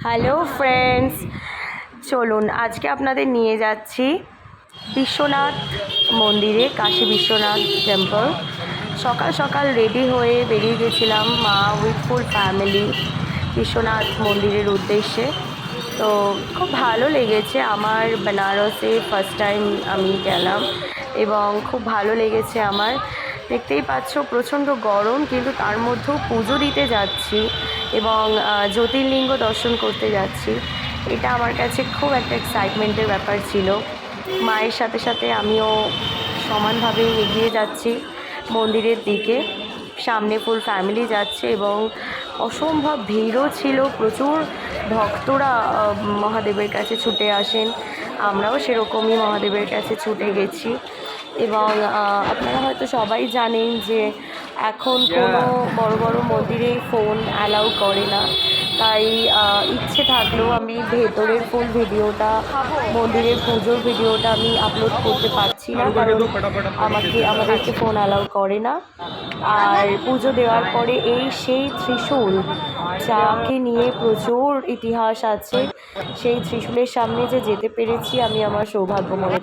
Hello friends, চলুন আজকে আপনাদের নিয়ে যাচ্ছি বিশ্বনাথ মন্দিরে, কাশী বিশ্বনাথ টেম্পল। সকাল সকাল রেডি হয়ে বেরিয়ে গেছিলাম মা উইথ ফুল ফ্যামিলি বিশ্বনাথ মন্দিরের উদ্দেশ্যে। তো খুব ভালো লেগেছে আমার, বেনারসে ফার্স্ট টাইম আমি গেলাম এবং খুব ভালো লেগেছে আমার। দেখতেই পাচ্ছ প্রচণ্ড গরম, কিন্তু তার মধ্যেও পুজো দিতে যাচ্ছি এবং জ্যোতির্লিঙ্গ দর্শন করতে যাচ্ছি। এটা আমার কাছে খুব একটা এক্সাইটমেন্টের ব্যাপার ছিল। মায়ের সাথে সাথে আমিও সমানভাবে এগিয়ে যাচ্ছি মন্দিরের দিকে। সামনে ফুল ফ্যামিলি যাচ্ছে এবং অসম্ভব ভিড়ও ছিল, প্রচুর ভক্তরা মহাদেবের কাছে ছুটে আসেন। আমরাও সেরকমই মহাদেবের কাছে ছুটে গেছি এবং আপনারা হয়তো সবাই জানেন যে এখন কোনো বড় বড় মন্দিরে ফোন অ্যালাউ করে না। তাই ইচ্ছে থাকলেও আমি ভেতরের ফুল ভিডিওটা, মন্দিরের পুজোর ভিডিওটা আমি আপলোড করতে পারছি না, কারণ আমাদেরকে ফোন অ্যালাউ করে না। আর পুজো দেওয়ার পরে সেই ত্রিশূল, যাকে নিয়ে প্রচুর ইতিহাস আছে, সেই ত্রিশূলের সামনে যে যেতে পেরেছি আমি আমার সৌভাগ্য মনে